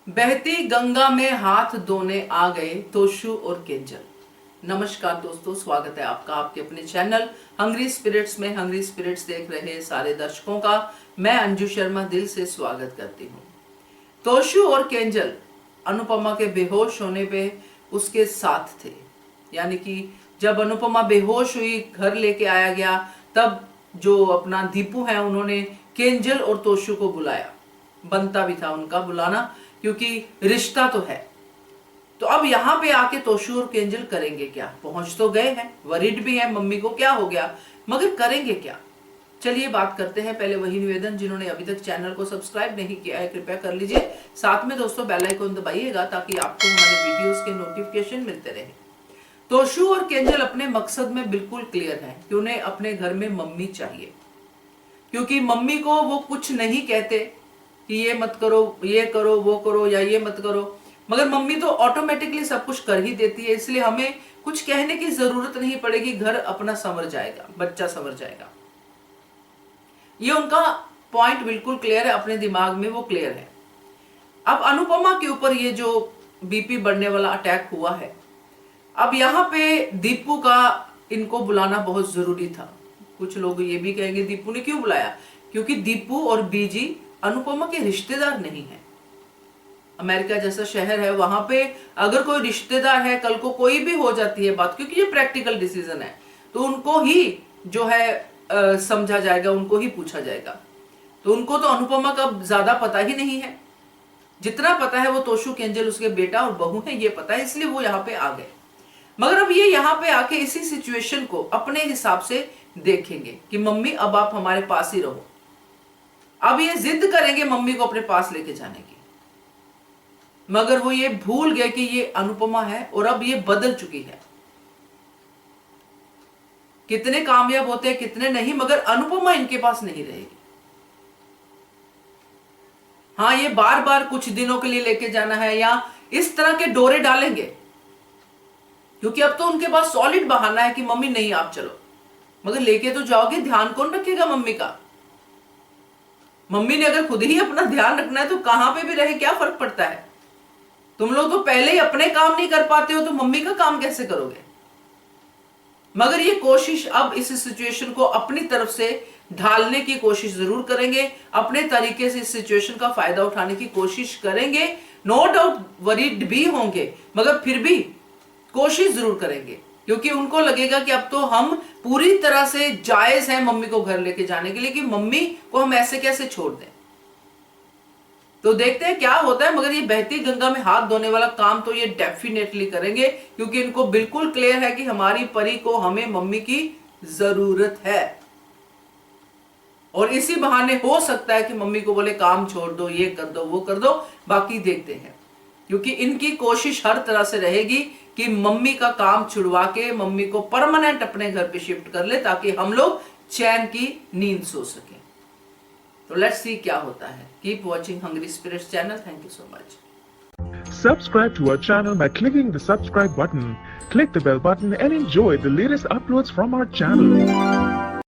बहती गंगा में हाथ धोने आ गए तोशु और केंजल। नमस्कार दोस्तों, स्वागत है आपका आपके अपने चैनल हंग्री स्पिरिट्स में। हंग्री स्पिरिट्स देख रहे सारे दर्शकों का मैं अंजू शर्मा दिल से स्वागत करती हूँ। तोशु और केंजल अनुपमा के बेहोश होने पे उसके साथ थे, यानी कि जब अनुपमा बेहोश हुई, घर लेके आया गया, तब जो अपना दीपू है उन्होंने केंजल और तोशु को बुलाया। बनता भी था उनका बुलाना, क्योंकि रिश्ता तो है। तो अब यहाँ पे आके तोशु और केंजल करेंगे क्या? पहुंच तो गए हैं, वरिड भी है, मम्मी को क्या हो गया, मगर करेंगे क्या? चलिए बात करते हैं। पहले वही निवेदन, जिन्होंने अभी तक चैनल को सब्सक्राइब नहीं किया है कृपया कर लीजिए। साथ में दोस्तों बेल आइकन दबाइएगा ताकि आपको हमारे वीडियोस के नोटिफिकेशन मिलते रहे। तोशु और केंजल अपने मकसद में बिल्कुल क्लियर है कि उन्हें अपने घर में मम्मी चाहिए, क्योंकि मम्मी को वो कुछ नहीं कहते कि ये मत करो, ये करो, वो करो या ये मत करो, मगर मम्मी तो ऑटोमेटिकली सब कुछ कर ही देती है। इसलिए हमें कुछ कहने की जरूरत नहीं पड़ेगी, घर अपना संवर जाएगा, बच्चा संवर जाएगा। ये उनका पॉइंट बिल्कुल क्लियर है, अपने दिमाग में वो क्लियर है। अब अनुपमा के ऊपर ये जो बीपी बढ़ने वाला अटैक हुआ है, अब यहाँ पे दीपू का इनको बुलाना बहुत जरूरी था। कुछ लोग ये भी कहेंगे दीपू ने क्यों बुलाया, क्योंकि दीपू और बीजी अनुपमा के रिश्तेदार नहीं है। अमेरिका जैसा शहर है, वहां पे अगर कोई रिश्तेदार है, कल को कोई भी हो जाती है बात, क्योंकि ये प्रैक्टिकल डिसीजन है, तो उनको ही जो है समझा जाएगा, उनको ही पूछा जाएगा। तो उनको तो अनुपमा का ज्यादा पता ही नहीं है। जितना पता है वो तोशु केंजल उसके बेटा और बहू है, ये पता है, इसलिए वो यहाँ पे आ गए। मगर अब ये यहाँ पे आके इसी सिचुएशन को अपने हिसाब से देखेंगे कि मम्मी अब आप हमारे पास ही रहो। अब ये जिद करेंगे मम्मी को अपने पास लेके जाने की, मगर वो ये भूल गए कि ये अनुपमा है और अब ये बदल चुकी है। कितने कामयाब होते हैं कितने नहीं, मगर अनुपमा इनके पास नहीं रहेगी। हाँ, ये बार बार कुछ दिनों के लिए लेके जाना है या इस तरह के डोरे डालेंगे, क्योंकि अब तो उनके पास सॉलिड बहाना है कि मम्मी नहीं आप चलो। मगर लेके तो जाओगे, ध्यान कौन रखेगा मम्मी का? मम्मी ने अगर खुद ही अपना ध्यान रखना है तो कहां पे भी रहे क्या फर्क पड़ता है? तुम लोग तो पहले ही अपने काम नहीं कर पाते हो, तो मम्मी का काम कैसे करोगे? मगर ये कोशिश अब इस सिचुएशन को अपनी तरफ से ढालने की कोशिश जरूर करेंगे, अपने तरीके से इस सिचुएशन का फायदा उठाने की कोशिश करेंगे। नो डाउट वरीड भी होंगे, मगर फिर भी कोशिश जरूर करेंगे, क्योंकि उनको लगेगा कि अब तो हम पूरी तरह से जायज हैं मम्मी को घर लेके जाने के लिए, कि मम्मी को हम ऐसे कैसे छोड़ दें। तो देखते हैं क्या होता है। मगर ये बहती गंगा में हाथ धोने वाला काम तो ये डेफिनेटली करेंगे, क्योंकि इनको बिल्कुल क्लियर है कि हमारी परी को, हमें मम्मी की जरूरत है। और इसी बहाने हो सकता है कि मम्मी को बोले काम छोड़ दो, ये कर दो, वो कर दो, बाकी देखते हैं। क्योंकि इनकी कोशिश हर तरह से रहेगी कि मम्मी का काम छुड़वा के मम्मी को परमानेंट अपने घर पे शिफ्ट कर ले, ताकि हम लोग चैन की नींद सो सके। तो लेट्स सी क्या होता है। Keep watching hungry spirits channel. Thank you so much. Subscribe to our channel by clicking the subscribe button. Click the bell button and enjoy the latest uploads from our channel.